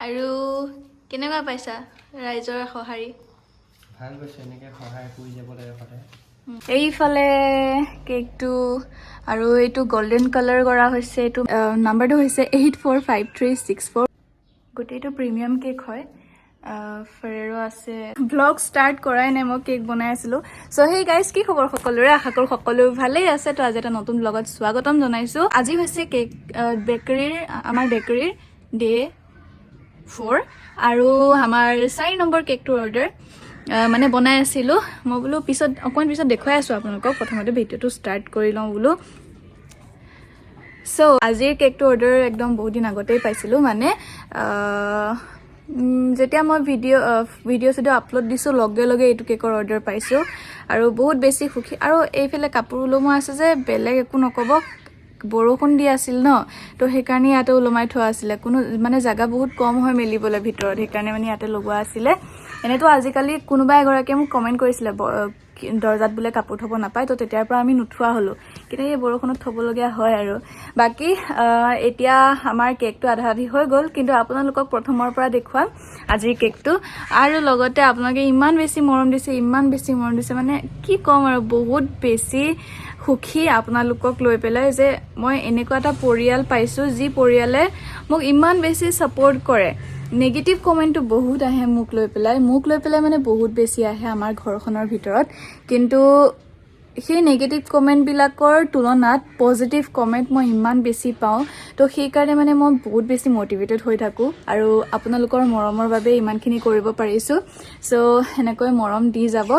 আৰু কেনেকুৱা পাইছা ৰাইজৰ সহাৰি ভাল গৈছে এনেকৈ সহায় কৰি যাব লাগে সদায় এইফালে কেকটো আৰু এইটো গোল্ডেন কালাৰ কৰা হৈছে এইটো নাম্বাৰটো হৈছে 845364 গোটেইটো প্ৰিমিয়াম কেক হয় ফেৰেৰো আছে ব্লগ ষ্টাৰ্ট কৰাই নাই মই কেক বনাই আছিলোঁ চ' হেই গাইজ কি খবৰ সকলোৰে আশা কৰোঁ সকলো ভালেই আছে তো আজি এটা নতুন ব্লগত স্বাগতম জনাইছোঁ আজি হৈছে কেক আমাৰ বেকাৰীৰ ডে 4 আৰু আমাৰ 4 নম্বৰ কেকটোৰ অৰ্ডাৰ মানে বনাই আছিলোঁ মই বোলো অকণমান পিছত দেখুৱাই আছোঁ আপোনালোকক প্ৰথমতে ভিডিঅ'টো ষ্টাৰ্ট কৰি লওঁ বোলো চ' আজিৰ কেকটো অৰ্ডাৰ একদম বহুত দিন আগতেই পাইছিলোঁ মানে যেতিয়া মই ভিডিঅ' চিডিঅ' আপলোড দিছোঁ লগে লগে এইটো কেকৰ অৰ্ডাৰ পাইছোঁ আৰু বহুত বেছি সুখী আৰু এইফালে কাপোৰ ওলোমা আছে যে বেলেগ একো নক'ব বৰষুণ দি আছিল ন তো সেইকাৰণে ইয়াতে ওলমাই থোৱা আছিলে কোনো মানে জাগা বহুত কম হয় মেলিবলৈ ভিতৰত সেইকাৰণে মানে ইয়াতে লগোৱা আছিলে এনেতো আজিকালি কোনোবা এগৰাকীয়ে মোক কমেণ্ট কৰিছিলে দৰ্জাত বোলে কাপোৰ থ'ব নাপায় তো তেতিয়াৰ পৰা আমি নুঠোৱা হ'লোঁ কিন্তু এই বৰষুণত থ'বলগীয়া হয় আৰু বাকী এতিয়া আমাৰ কেকটো আধা আধি হৈ গ'ল কিন্তু আপোনালোকক প্ৰথমৰ পৰা দেখুৱাম আজিৰ কেকটো আৰু লগতে আপোনালোকে ইমান বেছি মৰম দিছে মানে কি ক'ম আৰু বহুত বেছি সুখী আপোনালোকক লৈ পেলাই যে মই এনেকুৱা এটা পৰিয়াল পাইছোঁ যি পৰিয়ালে মোক ইমান বেছি ছাপোৰ্ট কৰে নেগেটিভ কমেণ্টটো বহুত আহে মোক লৈ পেলাই মানে বহুত বেছি আহে আমাৰ ঘৰখনৰ ভিতৰত কিন্তু সেই নেগেটিভ কমেণ্টবিলাকৰ তুলনাত পজিটিভ কমেণ্ট মই ইমান বেছি পাওঁ তো সেইকাৰণে মানে মই বহুত বেছি মটিভেটেড হৈ থাকোঁ আৰু আপোনালোকৰ মৰমৰ বাবে ইমানখিনি কৰিব পাৰিছোঁ চ' সেনেকৈ মৰম দি যাব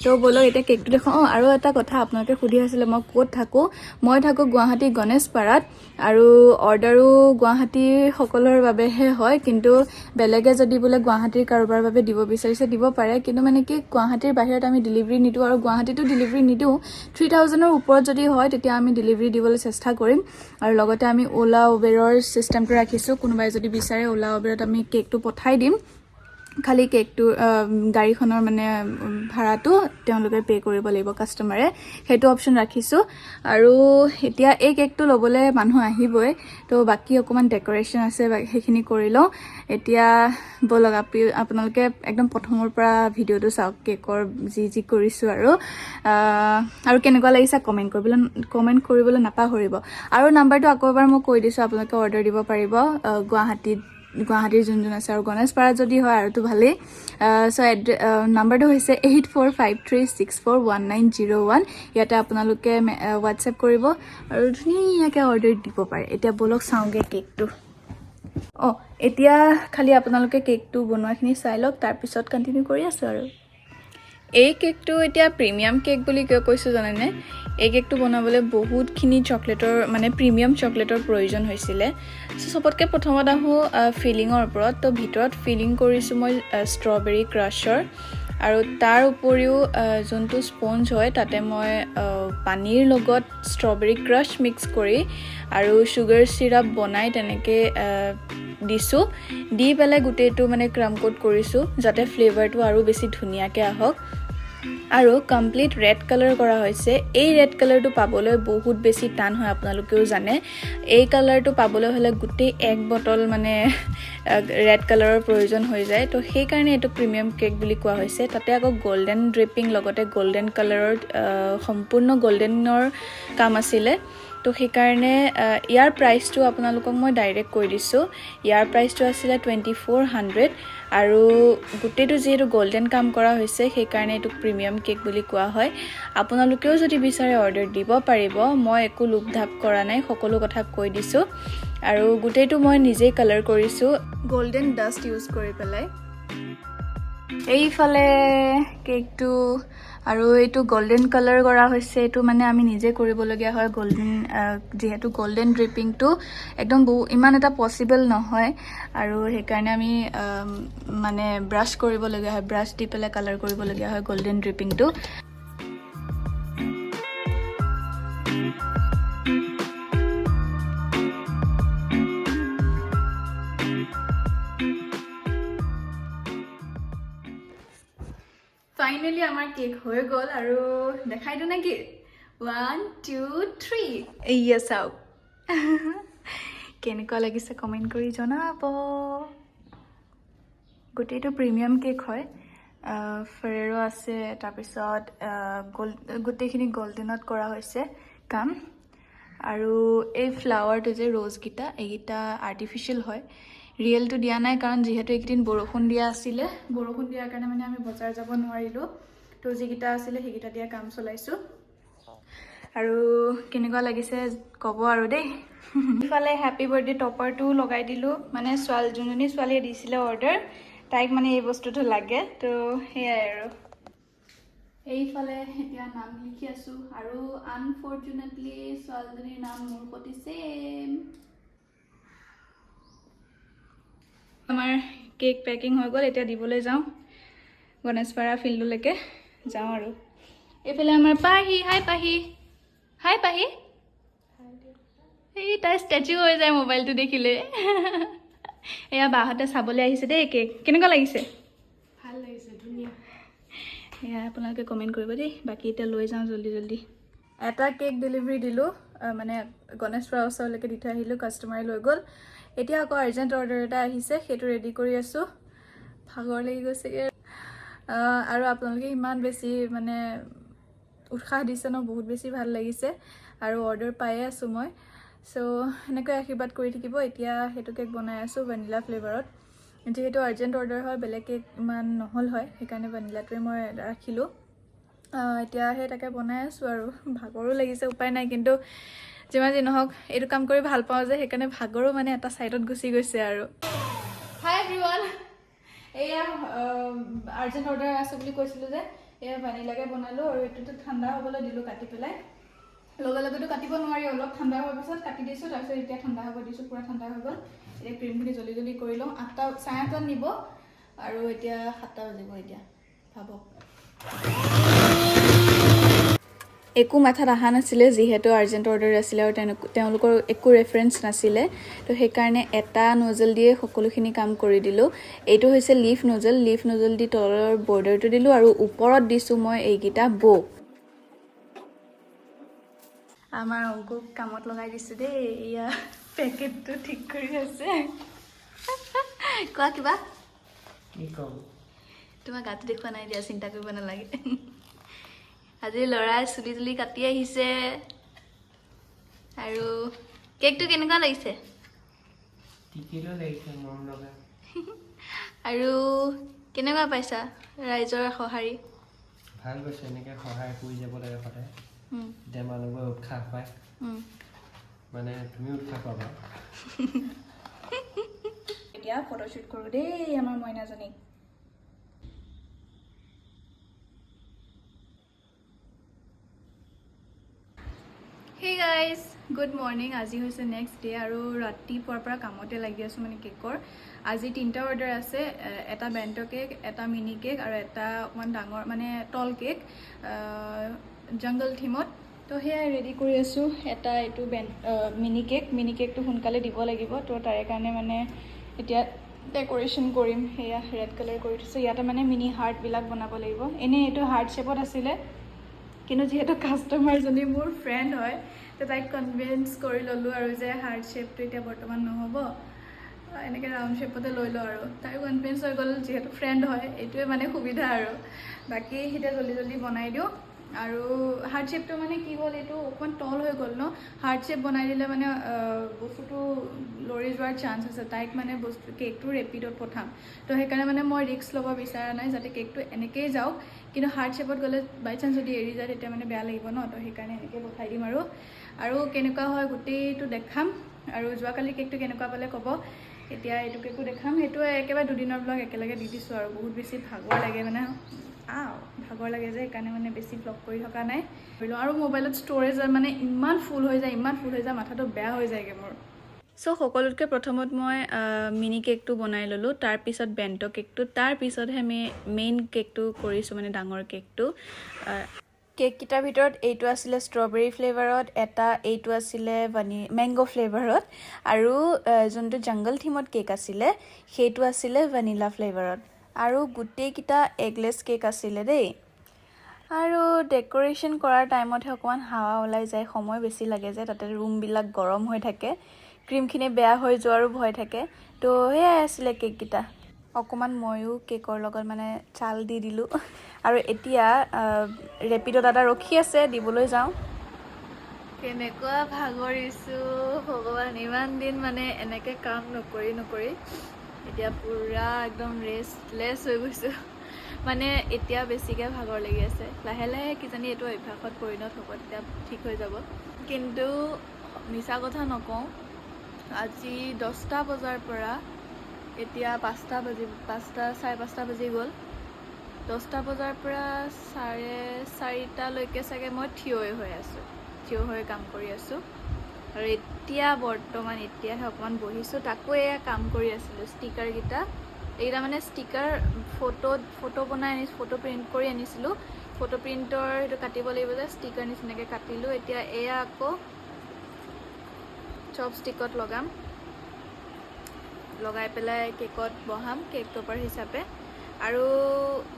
তো ব'লক এতিয়া কেকটো দেখুৱাওঁ আৰু এটা কথা আপোনালোকে সুধি আছিলে মই ক'ত থাকোঁ মই থাকোঁ গুৱাহাটী গণেশপাৰাত আৰু অৰ্ডাৰো গুৱাহাটীৰ সকলৰ বাবেহে হয় কিন্তু বেলেগে যদি বোলে গুৱাহাটীৰ কাৰোবাৰ বাবে দিব বিচাৰিছে দিব পাৰে কিন্তু মানে কি গুৱাহাটীৰ বাহিৰত আমি ডেলিভাৰী নিদিওঁ আৰু গুৱাহাটীতো ডেলিভাৰী নিদিওঁ 3000ৰ ওপৰত যদি হয় তেতিয়া আমি ডেলিভাৰী দিবলৈ চেষ্টা কৰিম আৰু লগতে আমি ওলা উবেৰৰ চিষ্টেমটো ৰাখিছোঁ কোনোবাই যদি বিচাৰে ওলা উবেৰত আমি কেকটো পঠাই দিম খালি কেকটো গাড়ীখনৰ মানে ভাড়াটো তেওঁলোকে পে' কৰিব লাগিব কাষ্টমাৰে সেইটো অপশ্যন ৰাখিছোঁ আৰু এতিয়া এই কেকটো ল'বলৈ মানুহ আহিবই তো বাকী অকণমান ডেক'ৰেশ্যন আছে সেইখিনি কৰি লওঁ এতিয়া ব'লক আপোনালোকে একদম প্ৰথমৰ পৰা ভিডিঅ'টো চাওক কেকৰ যি কৰিছোঁ আৰু কেনেকুৱা লাগিছে কমেণ্ট কৰিবলৈ নাপাহৰিব আৰু নাম্বাৰটো আকৌ এবাৰ মই কৈ দিছোঁ আপোনালোকে অৰ্ডাৰ দিব পাৰিব গুৱাহাটীৰ যোন আছে আৰু গণেশপাৰাত যদি হয় আৰুতো ভালেই চ' নাম্বাৰটো হৈছে 8453641901 ইয়াতে আপোনালোকে হোৱাটছএপ কৰিব আৰু ধুনীয়াকৈ অৰ্ডাৰ দিব পাৰে এতিয়া ব'লক চাওঁগৈ কেকটো এতিয়া খালি আপোনালোকে কেকটো বনোৱাখিনি চাই লওক তাৰপিছত কণ্টিনিউ কৰি আছোঁ আৰু এই কেকটো এতিয়া প্ৰিমিয়াম কেক বুলি কিয় কৈছোঁ জানেনে এই কেকটো বনাবলৈ বহুতখিনি চকলেটৰ মানে প্ৰিমিয়াম চকলেটৰ প্ৰয়োজন হৈছিলে চবতকৈ প্ৰথমত আহোঁ ফিলিঙৰ ওপৰত তো ভিতৰত ফিলিং কৰিছোঁ মই ষ্ট্ৰবেৰী ক্ৰাছৰ আৰু তাৰ উপৰিও যোনটো স্পঞ্জ হয় তাতে মই পানীৰ লগত ষ্ট্ৰবেৰী ক্ৰাছ মিক্স কৰি আৰু চুগাৰ চিৰাপ বনাই তেনেকৈ দিছোঁ দি পেলাই গোটেইটো মানে ক্ৰাম কোট কৰিছোঁ যাতে ফ্লেভাৰটো আৰু বেছি ধুনীয়াকৈ আহক আৰু কমপ্লিট ৰেড কালাৰ কৰা হৈছে এই ৰেড কালাৰটো পাবলৈ বহুত বেছি টান হয় আপোনালোকেও জানে এই কালাৰটো পাবলৈ হ'লে গোটেই এক বটল মানে ৰেড কালাৰৰ প্ৰয়োজন হৈ যায় তো সেইকাৰণে এইটো প্ৰিমিয়াম কেক বুলি কোৱা হৈছে তাতে আকৌ গল্ডেন ড্ৰিপিং লগতে গল্ডেন কালাৰৰ সম্পূৰ্ণ গল্ডেনৰ কাম আছিলে তো সেইকাৰণে ইয়াৰ প্ৰাইচটো আপোনালোকক মই ডাইৰেক্ট কৈ দিছোঁ ইয়াৰ প্ৰাইচটো আছিলে 2400 আৰু গোটেইটো যিহেতু গল্ডেন কাম কৰা হৈছে সেইকাৰণে এইটো প্ৰিমিয়াম কেক বুলি কোৱা হয় আপোনালোকেও যদি বিচাৰে অৰ্ডাৰ দিব পাৰিব মই একো লোভধাপ কৰা নাই সকলো কথা কৈ দিছোঁ আৰু গোটেইটো মই নিজেই কালাৰ কৰিছোঁ গল্ডেন ডাষ্ট ইউজ কৰি পেলাই এইফালে কেকটো আৰু এইটো গল্ডেন কালাৰ কৰা হৈছে এইটো মানে আমি নিজে কৰিবলগীয়া হয় যিহেতু গল্ডেন ড্ৰিপিংটো একদম ইমান এটা পচিবল নহয় আৰু সেইকাৰণে আমি মানে ব্ৰাছ কৰিবলগীয়া হয় ব্ৰাছ দি পেলাই কালাৰ কৰিবলগীয়া হয় গল্ডেন ড্ৰিপিংটো ফাইনেলি আমাৰ কেক হৈ গ'ল আৰু দেখাই দিওঁ নেকি 1 2 3 এয়া চাওক কেনেকুৱা লাগিছে কমেণ্ট কৰি জনাব গোটেইটো প্ৰিমিয়াম কেক হয় ফেৰেৰো আছে তাৰপিছত গোটেইখিনি গল্ডেনত কৰা হৈছে কাম আৰু এই ফ্লাৱাৰটো যে ৰ'জকেইটা এইকেইটা আৰ্টিফিচিয়েল হয় ৰিয়েলটো দিয়া নাই কাৰণ যিহেতু এইকেইদিন বৰষুণ দিয়া আছিলে বৰষুণ দিয়াৰ কাৰণে মানে আমি বজাৰ যাব নোৱাৰিলোঁ তো যিকেইটা আছিলে সেইকেইটা দিয়া কাম চলাইছোঁ আৰু কেনেকুৱা লাগিছে ক'ব আৰু দেই ইফালে হেপী বাৰ্থডে টপাৰটো লগাই দিলোঁ মানে যোনজনী ছোৱালীয়ে দিছিলে অৰ্ডাৰ তাইক মানে এই বস্তুটো লাগে তো সেয়াই আৰু এইফালে এতিয়া নাম লিখি আছোঁ আৰু আনফৰ্চুনেটলি ছোৱালীজনীৰ নাম মোৰ সৈতে ছেম আমাৰ কেক পেকিং হৈ গ'ল এতিয়া দিবলৈ যাওঁ গণেশপাৰা ফিল্ডলৈকে যাওঁ আৰু এইফালে আমাৰ পাহি হাই পাহি এই তাই ষ্টেচু হৈ যায় মোবাইলটো দেখিলে এয়া বাহঁতে চাবলৈ আহিছে দেই কেক কেনেকুৱা লাগিছে ভাল লাগিছে ধুনীয়া এয়া আপোনালোকে কমেণ্ট কৰিব দেই বাকী এতিয়া লৈ যাওঁ জল্দি এটা কেক ডেলিভাৰী দিলোঁ মানে গণেশপাৰা ওচৰলৈকে দি থৈ আহিলোঁ কাষ্টমাৰে লৈ গ'ল এতিয়া আকৌ আৰ্জেণ্ট অৰ্ডাৰ এটা আহিছে সেইটো ৰেডি কৰি আছোঁ ভাগৰ লাগি গৈছেগৈ আৰু আপোনালোকে ইমান বেছি মানে উৎসাহ দিছে ন বহুত বেছি ভাল লাগিছে আৰু অৰ্ডাৰ পায়ে আছোঁ মই চ' এনেকৈ আশীৰ্বাদ কৰি থাকিব এতিয়া সেইটো কেক বনাই আছোঁ ভেনিলা ফ্লেভাৰত যিহেতু আৰ্জেণ্ট অৰ্ডাৰ হয় বেলেগ কেক ইমান নহ'ল হয় সেইকাৰণে ভেনিলাটোৱে মই ৰাখিলোঁ এতিয়া সেই তাকে বনাই আছোঁ আৰু ভাগৰো লাগিছে উপায় নাই কিন্তু যিমান যি নহওক এইটো কাম কৰি ভাল পাওঁ যে সেইকাৰণে ভাগৰো মানে এটা ছাইডত গুচি গৈছে আৰু হাই এভৰিৱান এয়া আৰ্জেণ্ট অৰ্ডাৰ আছে বুলি কৈছিলোঁ যে এয়া ভেনিলাকে বনালোঁ আৰু এইটোতো ঠাণ্ডা হ'বলৈ দিলোঁ কাটি পেলাই লগে লগেতো কাটিব নোৱাৰি অলপ ঠাণ্ডা হোৱাৰ পিছত কাটি দিছোঁ তাৰপিছত এতিয়া ঠাণ্ডা হ'ব দিছোঁ পূৰা ঠাণ্ডা হৈ গ'ল এতিয়া ক্ৰীমখিনি জল্দি কৰি লওঁ 8:30 নিব আৰু এতিয়া 7টা বাজিব এতিয়া ভাবক একো মাথাত অহা নাছিলে যিহেতু আৰ্জেণ্ট অৰ্ডাৰ আছিলে আৰু তেওঁলোকৰ একো ৰেফাৰেঞ্চ নাছিলে তো সেইকাৰণে এটা নজল দিয়ে সকলোখিনি কাম কৰি দিলোঁ এইটো হৈছে লিফ নজল দি তলৰ বৰ্ডাৰটো দিলোঁ আৰু ওপৰত দিছোঁ মই এইকেইটা বৌ আমাৰ অংকুক কামত লগাই দিছোঁ দেই এয়া পেকেটটো ঠিক কৰি আছে কোৱা কিবা কি ক'ম তোমাৰ গাটো দেখুওৱা নাই দিয়া চিন্তা কৰিব নালাগে আজি ল'ৰাই চুলি তুলি কাটি আহিছে আৰু কেকটো কেনেকুৱা লাগিছে টিকিলো লাগিছে মৰম লগা আৰু কেনেকুৱা পাইছা ৰাইজৰ সঁহাৰি ভাল গৈছে এনেকৈ সহায় কৰি যাব লাগে সদায় তেতিয়া মানুহবোৰে উৎসাহ পায় মানে তুমি উৎসাহ পাবা এতিয়া ফটোশ্বুট কৰোঁ দেই আমাৰ মইনাজনীক হে গাইজ গুড মৰ্ণিং আজি হৈছে নেক্সট ডে আৰু ৰাতিপুৱাৰ পৰা কামতে লাগি আছোঁ মানে কেকৰ আজি 3টা অৰ্ডাৰ আছে এটা বেণ্ট কেক এটা মিনি কেক আৰু এটা অকণমান ডাঙৰ মানে তল কেক জংগল থিমত তো সেয়াই ৰেডি কৰি আছোঁ এটা এইটো মিনি কেকটো সোনকালে দিব লাগিব তো তাৰে কাৰণে মানে এতিয়া ডেক'ৰেশ্যন কৰিম সেয়া ৰেড কালাৰ কৰি থৈছোঁ ইয়াতে মানে মিনি হাৰ্টবিলাক বনাব লাগিব এনেই এইটো হাৰ্ট শ্বেপত আছিলে কিন্তু যিহেতু কাষ্টমাৰজনী মোৰ ফ্ৰেণ্ড হয় তো তাইক কনভিন্স কৰি ল'লোঁ আৰু যে হাৰ্ট শ্বেপটো এতিয়া বৰ্তমান নহ'ব এনেকৈ ৰাউণ্ড শ্বেপতে লৈ লওঁ আৰু তাইও কনভিন্স হৈ গ'ল যিহেতু ফ্ৰেণ্ড হয় এইটোৱে মানে সুবিধা আৰু বাকী এতিয়া জল্দি বনাই দিওঁ আৰু হাৰ্ট শ্বেপটো মানে কি হ'ল এইটো অকণমান তল হৈ গ'ল ন হাৰ্ট শ্বেপ বনাই দিলে মানে বস্তুটো লৰি যোৱাৰ চান্স আছে তাইক মানে কেকটো ৰেপিডত পঠাম তো সেইকাৰণে মানে মই ৰিস্ক ল'ব বিচৰা নাই যাতে কেকটো এনেকৈয়ে যাওক কিন্তু হাৰ্ট শ্বেপত গ'লে বাই চান্স যদি এৰি যায় তেতিয়া মানে বেয়া লাগিব ন তো সেইকাৰণে এনেকৈ পঠাই দিম আৰু কেনেকুৱা হয় গোটেইটো দেখাম আৰু যোৱাকালি কেকটো কেনেকুৱা পালে ক'ব এতিয়া এইটো কেকো দেখাম সেইটো একেবাৰে দুদিনৰ ব্লগ একেলগে দি দিছোঁ আৰু বহুত বেছি ভাগৰ লাগে মানে ভাগৰ লাগে যে সেইকাৰণে মানে বেছি ব্লগ কৰি থকা নাই আৰু মোবাইলত ষ্ট'ৰেজ মানে ইমান ফুল হৈ যায় মাথাটো বেয়া হৈ যায়গৈ মোৰ চ' সকলোতকৈ প্ৰথমত মই মিনি কেকটো বনাই ল'লোঁ তাৰপিছত বেণ্ট কেকটো তাৰপিছতহে মেইন কেকটো কৰিছোঁ মানে ডাঙৰ কেকটো কেককেইটাৰ ভিতৰত এইটো আছিলে ষ্ট্ৰবেৰী ফ্লেভাৰত এটা এইটো আছিলে মেংগ' ফ্লেভাৰত আৰু যোনটো জংগল থিমত কেক আছিলে সেইটো আছিলে ভেনিলা ফ্লেভাৰত আৰু গোটেইকেইটা এগলেছ কেক আছিলে দেই আৰু ডেক'ৰেশ্যন কৰাৰ টাইমতহে অকণমান হাৱা ওলাই যায় সময় বেছি লাগে যে তাতে ৰুমবিলাক গৰম হৈ থাকে ক্ৰীমখিনি বেয়া হৈ যোৱাৰো ভয় থাকে তো সেয়াই আছিলে কেককেইটা অকণমান ময়ো কেকৰ লগত মানে চাল দি দিলোঁ আৰু এতিয়া ৰেপিডো দাদা ৰখি আছে দিবলৈ যাওঁ কেনেকুৱা ভাগৰিছোঁ ভগৱান ইমান দিন মানে এনেকৈ কাম নকৰি এতিয়া পূৰা একদম ৰেষ্টলেছ হৈ গৈছোঁ মানে এতিয়া বেছিকৈ ভাগৰ লাগি আছে লাহে লাহে কিজানি এইটো অভ্যাসত পৰিণত হ'ব তেতিয়া ঠিক হৈ যাব কিন্তু মিছা কথা নকওঁ আজি 10টা বজাৰ পৰা এতিয়া 5টা চাৰে 5টা বাজি গ'ল 10টা বজাৰ পৰা 4:30লৈকে চাগে মই থিয় হৈ আছোঁ থিয় হৈ কাম কৰি আছোঁ আৰু এতিয়া বৰ্তমান এতিয়াহে অকণমান বহিছোঁ তাকো এয়া কাম কৰি আছিলোঁ ষ্টিকাৰকেইটা এইকেইটা মানে ষ্টিকাৰ ফটো বনাই ফটো প্ৰিণ্ট কৰি আনিছিলোঁ ফটো প্ৰিণ্টৰ সেইটো কাটিব লাগিব যে ষ্টিকাৰ নিচিনাকৈ কাটিলোঁ এতিয়া এয়া আকৌ চপষ্টিকত লগাই পেলাই কেকত বহাম কেক টপাৰ হিচাপে আৰু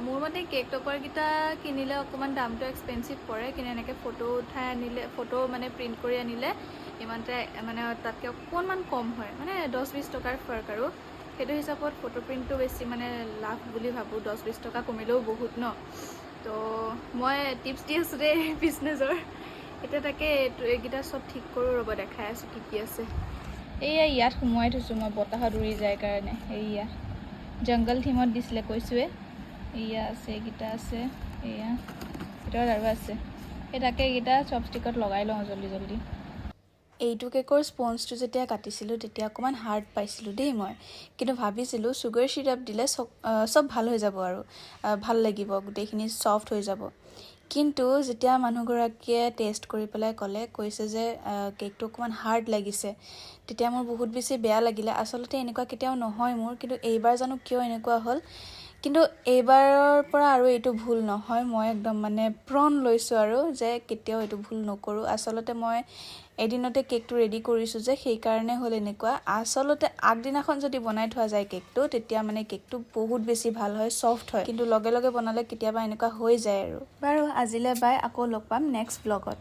মোৰ মতে কেক টপাৰকেইটা কিনিলে অকণমান দামটো এক্সপেঞ্চিভ পৰে কিন্তু এনেকৈ ফটো উঠাই আনিলে ফটো মানে প্ৰিণ্ট কৰি আনিলে ইমানতে মানে তাতকৈ অকণমান কম হয় মানে 10-20 টকাৰ ফাৰ্ক আৰু সেইটো হিচাপত ফটো প্ৰিণ্টটো বেছি মানে লাভ বুলি ভাবোঁ 10-20 টকা কমিলেও বহুত ন তো মই টিপছ দি আছোঁ দেই বিজনেছৰ এতিয়া তাকে এইকেইটা চব ঠিক কৰোঁ ৰ'ব দেখাই আছোঁ কি আছে এইয়া ইয়াত সোমোৱাই থৈছোঁ মই বতাহত উৰি যায় কাৰণে এইয়া জংগল থিমত দিছিলে কৈছোঁৱে এয়া আছে এইকেইটা আছে এয়া ভিতৰত আৰু আছে এই তাকে এইকেইটা চপষ্টিকত লগাই লওঁ জল্দি এইটো কেকৰ স্পঞ্জটো যেতিয়া কাটিছিলোঁ তেতিয়া অকণমান হাৰ্ড পাইছিলোঁ দেই মই কিন্তু ভাবিছিলোঁ চুগাৰ চিৰাপ দিলে চব ভাল হৈ যাব আৰু ভাল লাগিব গোটেইখিনি ছফ্ট হৈ যাব কিন্তু যেতিয়া মানুহগৰাকীয়ে টেষ্ট কৰি পেলাই কৈছে যে কেকটো অকণমান হাৰ্ড লাগিছে তেতিয়া মোৰ বহুত বেছি বেয়া লাগিলে আচলতে এনেকুৱা কেতিয়াও নহয় মোৰ কিন্তু এইবাৰ জানো কিয় এনেকুৱা হ'ল কিন্তু এইবাৰৰ পৰা আৰু এইটো ভুল নহয় মই একদম মানে প্ৰণ লৈছোঁ আৰু যে কেতিয়াও এইটো ভুল নকৰোঁ আচলতে মই এদিনতে কেকটো ৰেডি কৰিছোঁ যে সেইকাৰণে হ'ল এনেকুৱা আচলতে আগদিনাখন যদি বনাই থোৱা যায় কেকটো তেতিয়া মানে কেকটো বহুত বেছি ভাল হয় ছফ্ট হয় কিন্তু লগে লগে বনালে কেতিয়াবা এনেকুৱা হৈ যায় আৰু বাৰু আজিলৈ বাই আকৌ লগ পাম নেক্সট ব্লগত